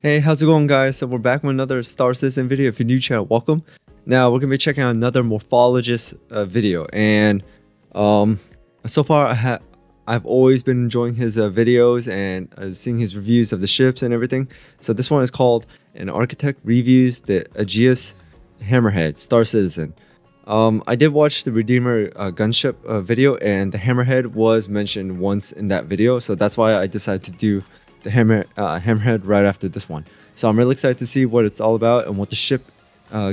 Hey, how's it going, guys? So we're back with another Star Citizen video. If you're new to the channel, welcome. Now we're gonna be checking out another Morphologis video, and so far I've always been enjoying his videos and seeing his reviews of the ships and everything. So this one is called "An Architect Reviews the Aegis Hammerhead Star Citizen." I did watch the Redeemer gunship video, and the Hammerhead was mentioned once in that video, so that's why I decided to do the Hammerhead right after this one. So I'm really excited to see what it's all about and what the ship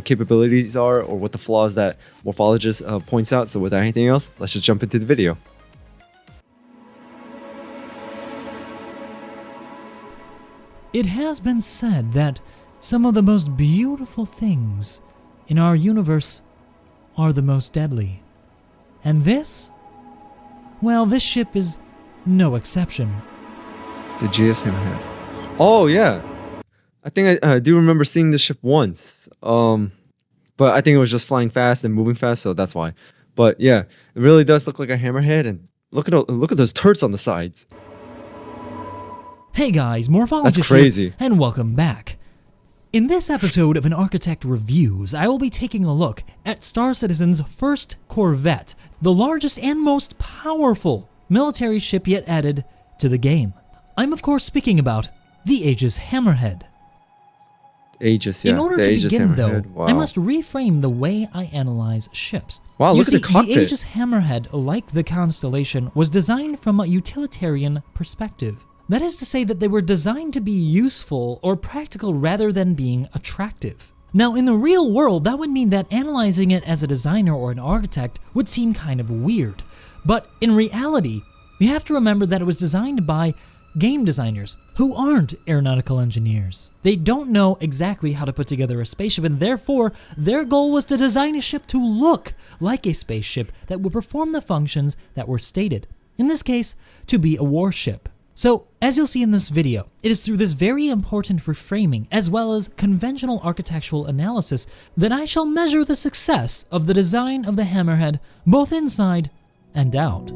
capabilities are, or what the flaws that Morphologis points out. So without anything else, let's just jump into the video. It has been said that some of the most beautiful things in our universe are the most deadly. And this? Well, this ship is no exception. The Aegis Hammerhead. Oh yeah, I think I do remember seeing this ship once. But I think it was just flying fast and moving fast, so that's why. But yeah, it really does look like a Hammerhead, and look at those turrets on the sides. Hey guys, Morphologis That's crazy. here, and welcome back. In this episode of An Architect Reviews, I will be taking a look at Star Citizen's first corvette, the largest and most powerful military ship yet added to the game. I'm of course speaking about the Aegis Hammerhead. Aegis, yeah. In order to begin though, I must reframe the way I analyze ships. Wow, look at the cockpit. The Aegis Hammerhead, like the Constellation, was designed from a utilitarian perspective. That is to say that they were designed to be useful or practical rather than being attractive. Now, in the real world, that would mean that analyzing it as a designer or an architect would seem kind of weird. But in reality, we have to remember that it was designed by game designers who aren't aeronautical engineers. They don't know exactly how to put together a spaceship, and therefore their goal was to design a ship to look like a spaceship that would perform the functions that were stated. In this case, to be a warship. So, as you'll see in this video, it is through this very important reframing, as well as conventional architectural analysis, that I shall measure the success of the design of the Hammerhead, both inside and out.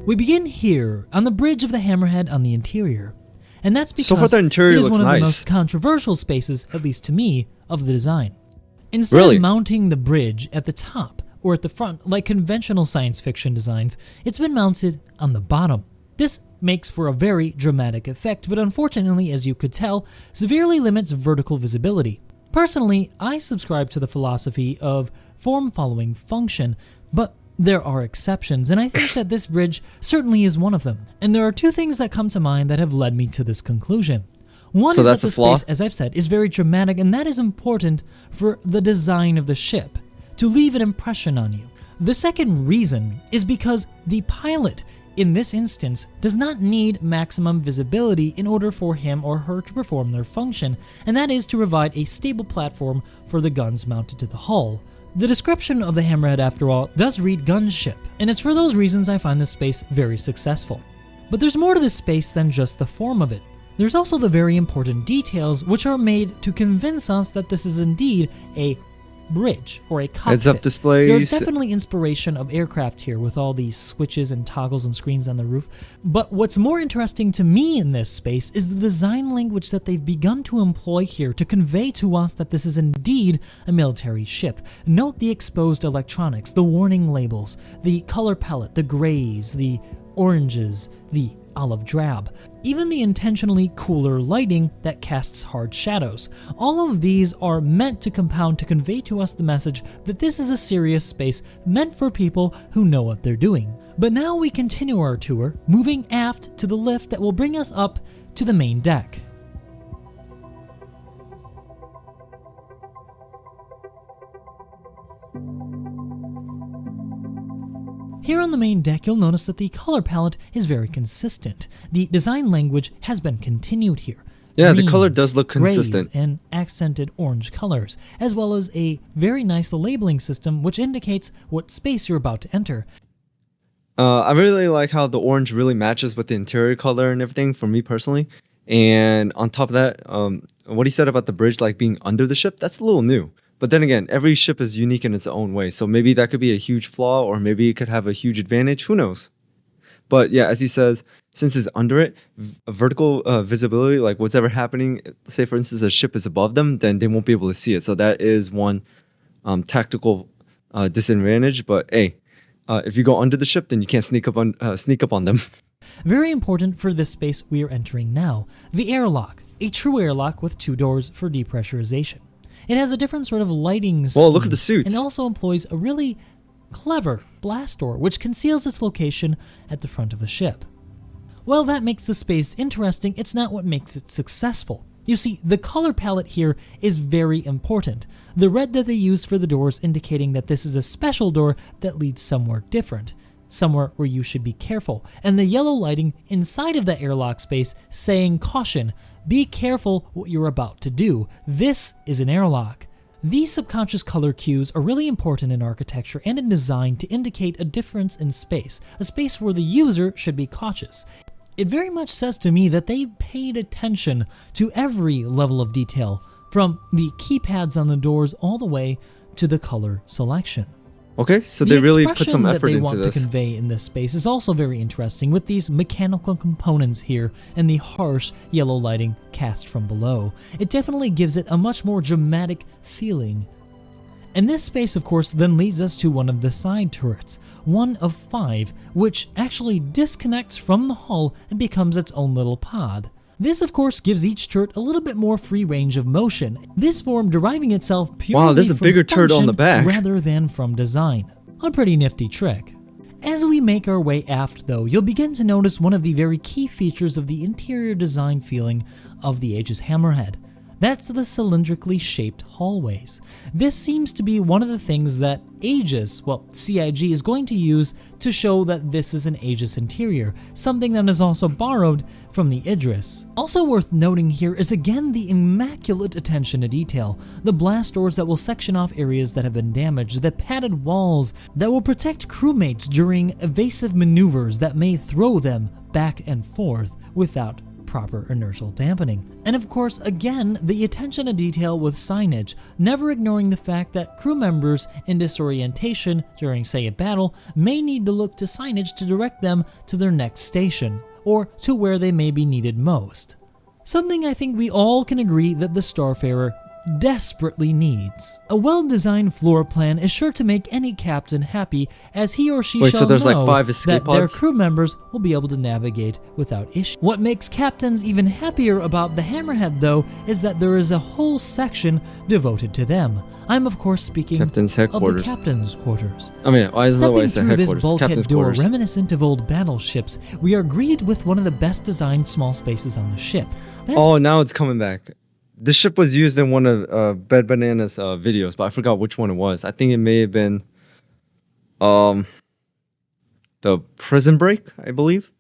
We begin here, on the bridge of the Hammerhead on the interior, and that's because so far the interior it is looks one of nice. the most controversial spaces, at least to me, of the design. Instead of mounting the bridge at the top, or at the front, like conventional science fiction designs, it's been mounted on the bottom. This makes for a very dramatic effect, but unfortunately, as you could tell, severely limits vertical visibility. Personally, I subscribe to the philosophy of form following function, but there are exceptions, and I think that this bridge certainly is one of them. And there are two things that come to mind that have led me to this conclusion. One is that the space, as I've said, is very dramatic, and that is important for the design of the ship, to leave an impression on you. The second reason is because the pilot, in this instance, does not need maximum visibility in order for him or her to perform their function, and that is to provide a stable platform for the guns mounted to the hull. The description of the Hammerhead, after all, does read gunship, and it's for those reasons I find this space very successful. But there's more to this space than just the form of it. There's also the very important details which are made to convince us that this is indeed a bridge or a cockpit. Heads-up displays. There's definitely inspiration of aircraft here with all these switches and toggles and screens on the roof. But what's more interesting to me in this space is the design language that they've begun to employ here to convey to us that this is indeed a military ship. Note the exposed electronics, the warning labels, the color palette, the grays, the oranges, the olive drab, even the intentionally cooler lighting that casts hard shadows. All of these are meant to compound to convey to us the message that this is a serious space meant for people who know what they're doing. But now we continue our tour, moving aft to the lift that will bring us up to the main deck. Here on the main deck, you'll notice that the color palette is very consistent. The design language has been continued here. Yeah, Greens, the color does look consistent. Grays, and accented orange colors, as well as a very nice labeling system which indicates what space you're about to enter. I really like how the orange really matches with the interior color and everything for me personally. And on top of that, what he said about the bridge like being under the ship, that's a little new. But then again, every ship is unique in its own way, so maybe that could be a huge flaw, or maybe it could have a huge advantage, who knows. But yeah, as he says, since it's under it, vertical visibility, like what's ever happening, say for instance a ship is above them, then they won't be able to see it. So that is one tactical disadvantage. But hey, if you go under the ship, then you can't sneak up on them. Very important for this space we are entering now, the airlock, a true airlock with 2 doors for depressurization. It has a different sort of lighting scheme. Well, look at the suits. And also employs a really clever blast door, which conceals its location at the front of the ship. While that makes the space interesting, it's not what makes it successful. You see, the color palette here is very important. The red that they use for the doors indicating that this is a special door that leads somewhere different, somewhere where you should be careful, and the yellow lighting inside of the airlock space saying caution, be careful what you're about to do. This is an airlock. These subconscious color cues are really important in architecture and in design to indicate a difference in space, a space where the user should be cautious. It very much says to me that they paid attention to every level of detail, from the keypads on the doors all the way to the color selection. Okay, so they really put some effort into this. The expression that they want to convey in this space is also very interesting, with these mechanical components here and the harsh yellow lighting cast from below. It definitely gives it a much more dramatic feeling. And this space, of course, then leads us to one of the side turrets, one of 5, which actually disconnects from the hull and becomes its own little pod. This, of course, gives each turret a little bit more free range of motion, this form deriving itself purely there's a bigger turret on the back rather than from design. A pretty nifty trick. As we make our way aft, though, you'll begin to notice one of the very key features of the interior design feeling of the Aegis Hammerhead. That's the cylindrically shaped hallways. This seems to be one of the things that Aegis, well, CIG, is going to use to show that this is an Aegis interior, something that is also borrowed from the Idris. Also worth noting here is again the immaculate attention to detail, the blast doors that will section off areas that have been damaged, the padded walls that will protect crewmates during evasive maneuvers that may throw them back and forth without proper inertial dampening. And of course, again, the attention to detail with signage, never ignoring the fact that crew members in disorientation during, say, a battle may need to look to signage to direct them to their next station, or to where they may be needed most. Something I think we all can agree that the Starfarer desperately needs. A well-designed floor plan is sure to make any captain happy, as he or she shall know like 5 escape that their pods? crew members will be able to navigate without issue. What makes captains even happier about the Hammerhead, though, is that there is a whole section devoted to them. I'm of course speaking Captain's of the headquarters. captain's quarters. I mean, why is that why I Stepping say through this headquarters? bulkhead Captain's door quarters. reminiscent of old battleships, we are greeted with one of the best designed small spaces on the ship. Oh, now it's coming back. This ship was used in one of Bed Banana's videos, but I forgot which one it was. I think it may have been the Prison Break, I believe.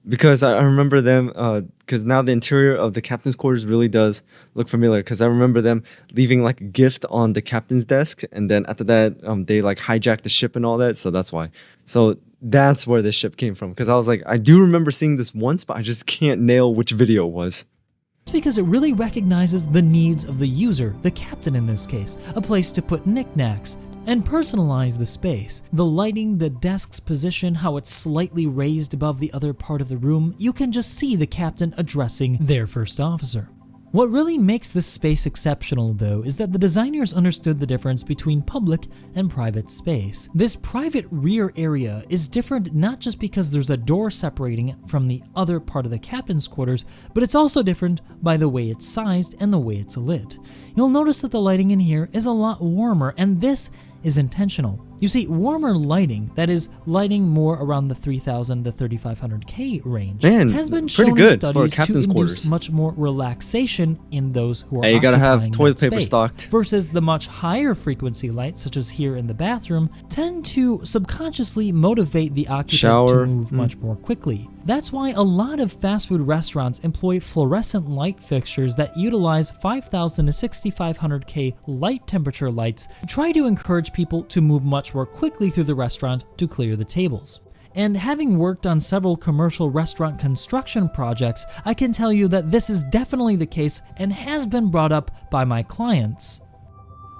Because I remember them, because now the interior of the captain's quarters really does look familiar. Because I remember them leaving like a gift on the captain's desk, and then after that, they like hijacked the ship and all that. So that's why. So that's where this ship came from. Because I was like, I do remember seeing this once, but I just can't nail which video it was. It's because it really recognizes the needs of the user, the captain in this case, a place to put knickknacks, and personalize the space. The lighting, the desk's position, how it's slightly raised above the other part of the room, you can just see the captain addressing their first officer. What really makes this space exceptional, though, is that the designers understood the difference between public and private space. This private rear area is different not just because there's a door separating it from the other part of the captain's quarters, but it's also different by the way it's sized and the way it's lit. You'll notice that the lighting in here is a lot warmer, and this is intentional. You see, warmer lighting, that is, lighting more around the 3000 to 3500K range, has been shown in studies to induce much more relaxation in those who are you gotta have occupying toilet that paper space, stocked. versus the much higher frequency lights, such as here in the bathroom, tend to subconsciously motivate the occupant to move much more quickly. That's why a lot of fast food restaurants employ fluorescent light fixtures that utilize 5000 to 6500K light temperature lights to try to encourage people to move much more quickly through the restaurant to clear the tables. And having worked on several commercial restaurant construction projects, I can tell you that this is definitely the case and has been brought up by my clients.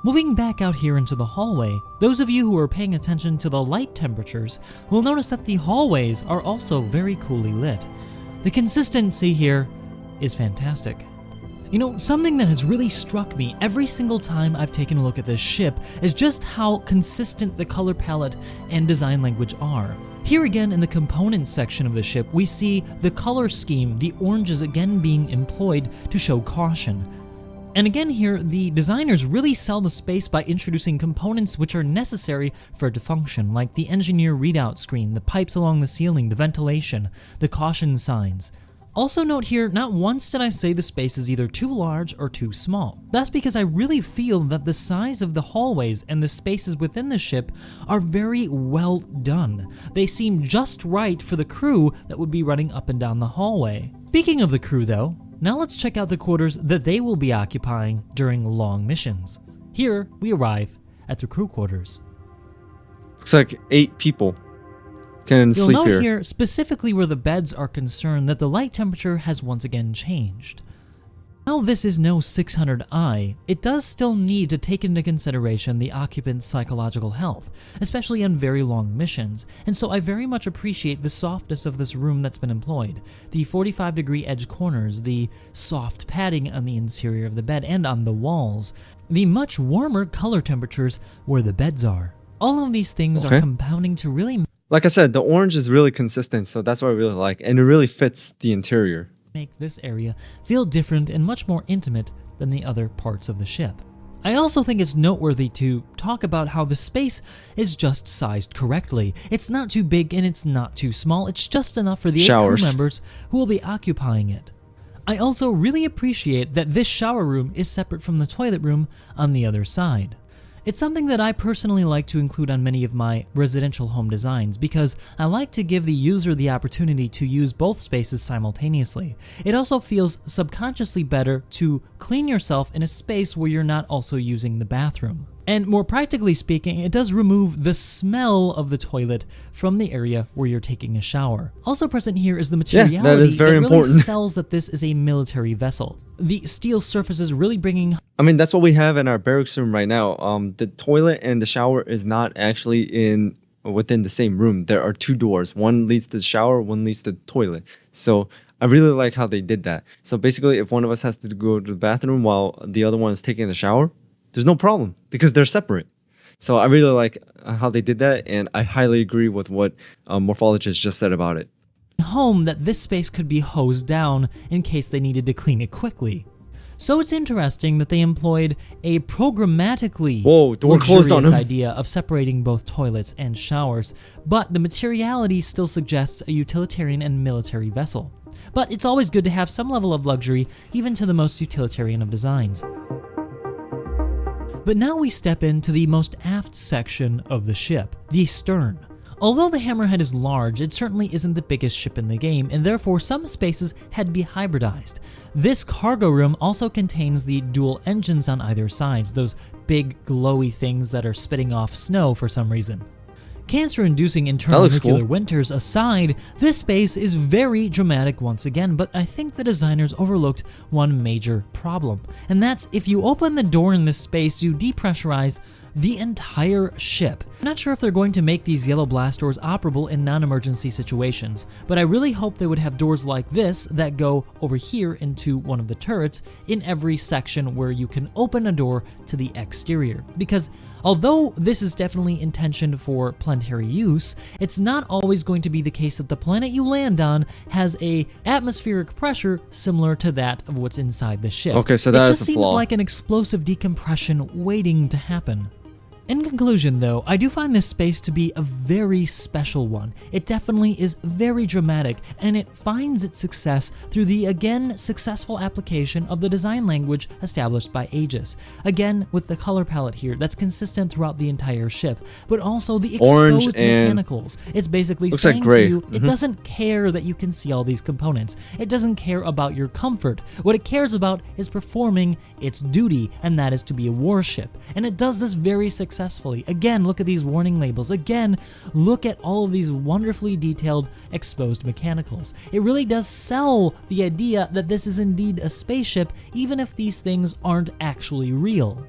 Moving back out here into the hallway, those of you who are paying attention to the light temperatures will notice that the hallways are also very coolly lit. The consistency here is fantastic. You know, something that has really struck me every single time I've taken a look at this ship is just how consistent the color palette and design language are. Here again in the components section of the ship, we see the color scheme, the oranges again being employed to show caution. And again here, the designers really sell the space by introducing components which are necessary for it to function, like the engineer readout screen, the pipes along the ceiling, the ventilation, the caution signs. Also note here, not once did I say the space is either too large or too small. That's because I really feel that the size of the hallways and the spaces within the ship are very well done. They seem just right for the crew that would be running up and down the hallway. Speaking of the crew though, now let's check out the quarters that they will be occupying during long missions. Here, we arrive at the crew quarters. Looks like 8 people can sleep You'll here. note here, specifically where the beds are concerned, that the light temperature has once again changed. While this is no 600i, it does still need to take into consideration the occupant's psychological health, especially on very long missions, and so I very much appreciate the softness of this room that's been employed. The 45-degree edge corners, the soft padding on the interior of the bed and on the walls, the much warmer color temperatures where the beds are. All of these things are compounding to really... Like I said, the orange is really consistent, so that's what I really like, and it really fits the interior. Make this area feel different and much more intimate than the other parts of the ship. I also think it's noteworthy to talk about how the space is just sized correctly. It's not too big and it's not too small, it's just enough for the 8 crew members who will be occupying it. I also really appreciate that this shower room is separate from the toilet room on the other side. It's something that I personally like to include on many of my residential home designs because I like to give the user the opportunity to use both spaces simultaneously. It also feels subconsciously better to clean yourself in a space where you're not also using the bathroom. And more practically speaking, it does remove the smell of the toilet from the area where you're taking a shower. Also present here is the materiality that really sells that this is a military vessel. The steel surfaces really bringing... I mean, that's what we have in our barracks room right now. The toilet and the shower is not actually within the same room. There are 2 doors. One leads to the shower, one leads to the toilet. So I really like how they did that. So basically, if one of us has to go to the bathroom while the other one is taking the shower, there's no problem because they're separate. So I really like how they did that, and I highly agree with what Morphologis just said about it. Home that this space could be hosed down in case they needed to clean it quickly. So it's interesting that they employed a programmatically luxurious idea of separating both toilets and showers, but the materiality still suggests a utilitarian and military vessel. But it's always good to have some level of luxury, even to the most utilitarian of designs. But now we step into the most aft section of the ship, the stern. Although the Hammerhead is large, it certainly isn't the biggest ship in the game, and therefore some spaces had to be hybridized. This cargo room also contains the dual engines on either sides, those big glowy things that are spitting off snow for some reason. Cancer-inducing internal nuclear winters aside, this space is very dramatic once again, but I think the designers overlooked one major problem, and that's if you open the door in this space, you depressurize the entire ship. I'm not sure if they're going to make these yellow blast doors operable in non-emergency situations, but I really hope they would have doors like this that go over here into one of the turrets in every section where you can open a door to the exterior. Because although this is definitely intentioned for planetary use, it's not always going to be the case that the planet you land on has a atmospheric pressure similar to that of what's inside the ship. Okay, so that just seems like an explosive decompression waiting to happen. In conclusion though, I do find this space to be a very special one. It definitely is very dramatic, and it finds its success through the, again, successful application of the design language established by Aegis. Again, with the color palette here that's consistent throughout the entire ship, but also the exposed mechanicals. It's basically saying to you, it doesn't care that you can see all these components. It doesn't care about your comfort. What it cares about is performing its duty, and that is to be a warship. And it does this very successfully. Again, look at these warning labels. Again, look at all of these wonderfully detailed exposed mechanicals. It really does sell the idea that this is indeed a spaceship, even if these things aren't actually real.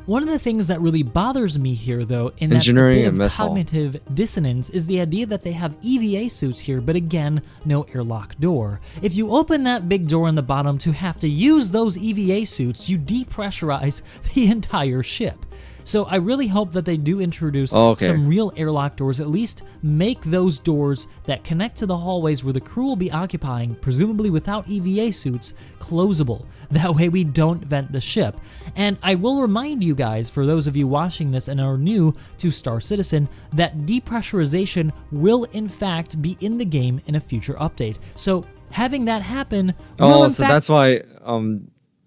One of the things that really bothers me here, though, and that's a Engineering bit and of mess hall. cognitive dissonance, is the idea that they have EVA suits here, but again, no airlock door. If you open that big door on the bottom to have to use those EVA suits, you depressurize the entire ship. So I really hope that they do introduce some real airlock doors, at least make those doors that connect to the hallways where the crew will be occupying, presumably without EVA suits, closable. That way we don't vent the ship. And I will remind you guys, for those of you watching this and are new to Star Citizen, that depressurization will in fact be in the game in a future update. So having that happen will that's why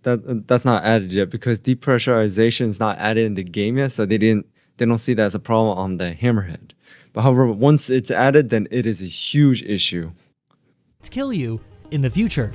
that's not added yet, because depressurization is not added in the game yet, so they don't see that as a problem on the Hammerhead. But however, once it's added, then it is a huge issue. Kill you in the future.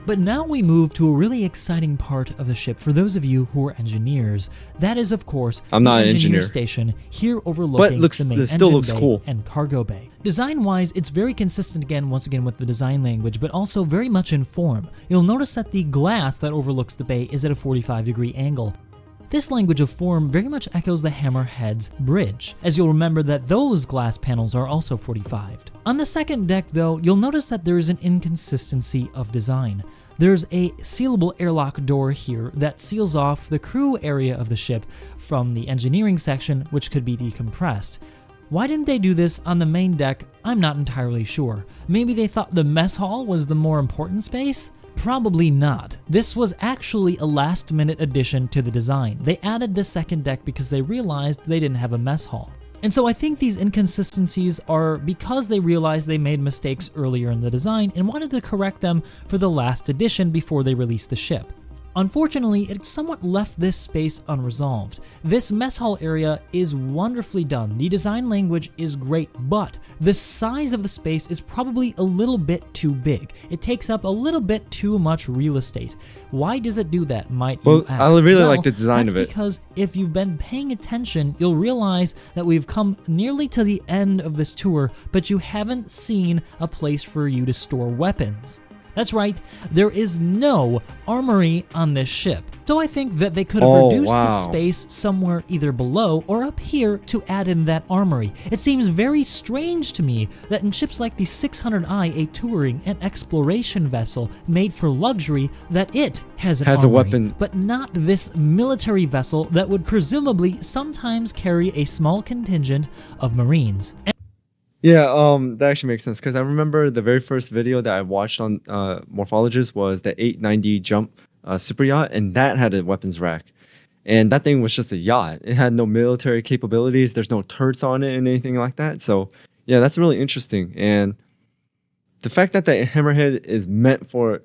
But now we move to a really exciting part of the ship for those of you who are engineers. That is, of course, I'm not an engineer station here overlooking the main engine bay and cargo bay. Design-wise, it's very consistent once again with the design language, but also very much in form. You'll notice that the glass that overlooks the bay is at a 45-degree angle. This language of form very much echoes the Hammerhead's bridge, as you'll remember that those glass panels are also 45'd. On the second deck, though, you'll notice that there is an inconsistency of design. There's a sealable airlock door here that seals off the crew area of the ship from the engineering section, which could be decompressed. Why didn't they do this on the main deck? I'm not entirely sure. Maybe they thought the mess hall was the more important space? Probably not. This was actually a last-minute addition to the design. They added the second deck because they realized they didn't have a mess hall. And so I think these inconsistencies are because they realized they made mistakes earlier in the design and wanted to correct them for the last edition before they released the ship. Unfortunately, it somewhat left this space unresolved. This mess hall area is wonderfully done, the design language is great, but the size of the space is probably a little bit too big. It takes up a little bit too much real estate. Why does it do that, might you ask? I really like the design of it. That's because if you've been paying attention, you'll realize that we've come nearly to the end of this tour, but you haven't seen a place for you to store weapons. That's right, there is no armory on this ship. So I think that they could have reduced the space somewhere either below or up here to add in that armory. It seems very strange to me that in ships like the 600i, a touring and exploration vessel made for luxury, that it has an armory, a weapon, but not this military vessel that would presumably sometimes carry a small contingent of Marines. Yeah, that actually makes sense, because I remember the very first video that I watched on Morphologis was the 890 jump super yacht, and that had a weapons rack. And that thing was just a yacht. It had no military capabilities. There's no turrets on it and anything like that. So yeah, that's really interesting. And the fact that the Hammerhead is meant for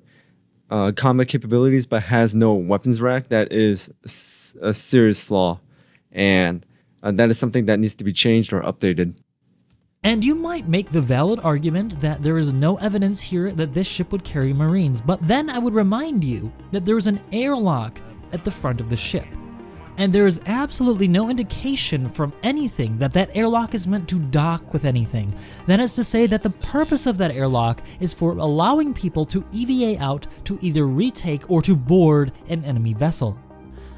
combat capabilities but has no weapons rack, that is a serious flaw. And that is something that needs to be changed or updated. And you might make the valid argument that there is no evidence here that this ship would carry Marines, but then I would remind you that there is an airlock at the front of the ship. And there is absolutely no indication from anything that that airlock is meant to dock with anything. That is to say that the purpose of that airlock is for allowing people to EVA out to either retake or to board an enemy vessel.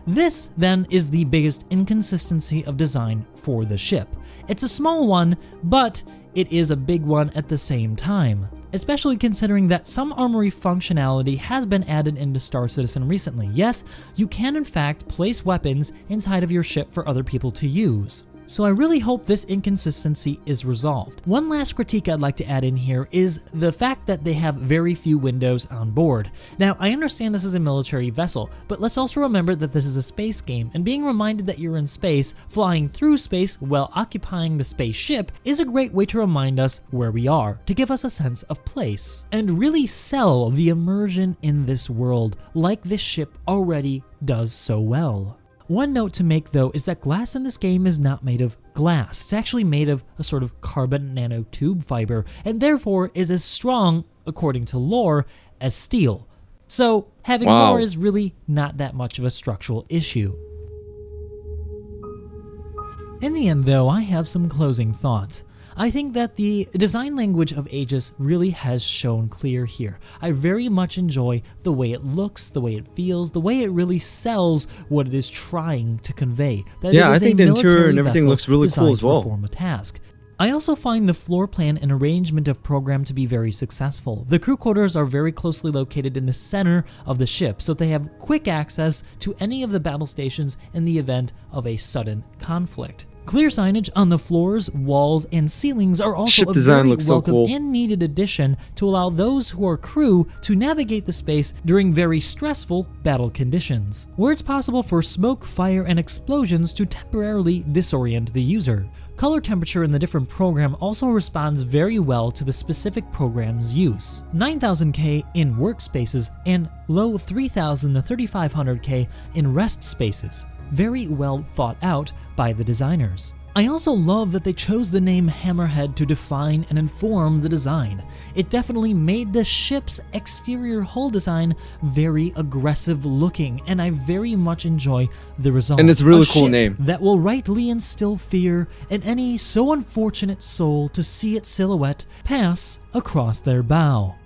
This, then, is the biggest inconsistency of design for the ship. It's a small one, but it is a big one at the same time, especially considering that some armory functionality has been added into Star Citizen recently. Yes, you can in fact place weapons inside of your ship for other people to use. So I really hope this inconsistency is resolved. One last critique I'd like to add in here is the fact that they have very few windows on board. Now, I understand this is a military vessel, but let's also remember that this is a space game, and being reminded that you're in space, flying through space while occupying the spaceship is a great way to remind us where we are, to give us a sense of place, and really sell the immersion in this world like this ship already does so well. One note to make, though, is that glass in this game is not made of glass. It's actually made of a sort of carbon nanotube fiber, and therefore is as strong, according to lore, as steel. So having lore is really not that much of a structural issue. In the end, though, I have some closing thoughts. I think that the design language of Aegis really has shown clear here. I very much enjoy the way it looks, the way it feels, the way it really sells what it is trying to convey. That yeah, it is I think a the interior military and everything vessel looks really cool designed as to well. perform a task. I also find the floor plan and arrangement of program to be very successful. The crew quarters are very closely located in the center of the ship, so they have quick access to any of the battle stations in the event of a sudden conflict. Clear signage on the floors, walls, and ceilings are also Ship a design very looks so welcome cool. and needed addition to allow those who are crew to navigate the space during very stressful battle conditions, where it's possible for smoke, fire, and explosions to temporarily disorient the user. Color temperature in the different program also responds very well to the specific program's use. 9000K in workspaces and low 3000 to 3500K in rest spaces. Very well thought out by the designers. I also love that they chose the name Hammerhead to define and inform the design. It definitely made the ship's exterior hull design very aggressive looking, and I very much enjoy the result. And it's a really cool ship name. That will rightly instill fear in any so unfortunate soul to see its silhouette pass across their bow.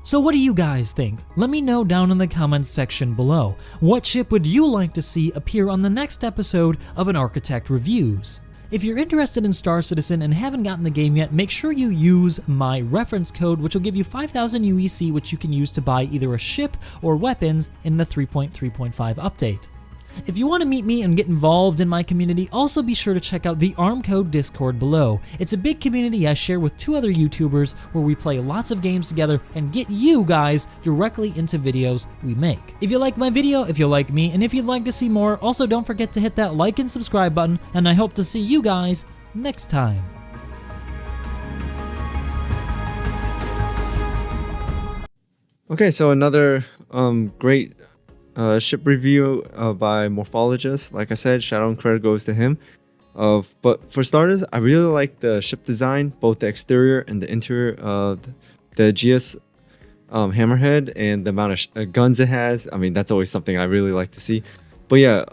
So what do you guys think? Let me know down in the comments section below. What ship would you like to see appear on the next episode of An Architect Reviews? If you're interested in Star Citizen and haven't gotten the game yet, make sure you use my reference code, which will give you 5,000 UEC, which you can use to buy either a ship or weapons in the 3.3.5 update. If you want to meet me and get involved in my community, also be sure to check out the Armcode Discord below. It's a big community I share with 2 other YouTubers where we play lots of games together and get you guys directly into videos we make. If you like my video, if you like me, and if you'd like to see more, also don't forget to hit that like and subscribe button, and I hope to see you guys next time. Okay, so another great ship review by Morphologis. Like I said, shout out and credit goes to him. But for starters, I really like the ship design, both the exterior and the interior of the Aegis Hammerhead, and the amount of guns it has. I mean, that's always something I really like to see. But yeah,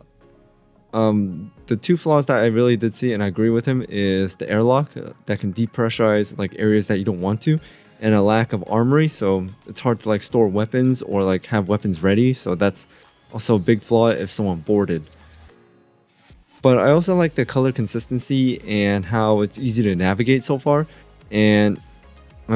the 2 flaws that I really did see, and I agree with him, is the airlock that can depressurize like areas that you don't want to, and a lack of armory, so it's hard to like store weapons or like have weapons ready, so that's also a big flaw if someone boarded. But I also like the color consistency and how it's easy to navigate so far, and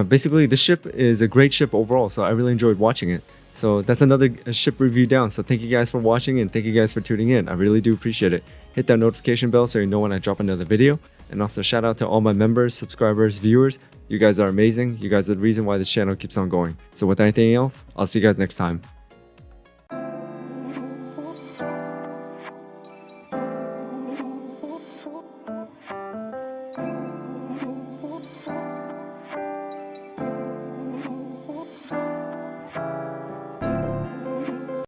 basically the ship is a great ship overall, so I really enjoyed watching it. So that's another ship review down. So thank you guys for watching, and thank you guys for tuning in. I really do appreciate it. Hit that notification bell so you know when I drop another video. And also shout out to all my members, subscribers, viewers. You guys are amazing. You guys are the reason why this channel keeps on going. So with anything else, I'll see you guys next time.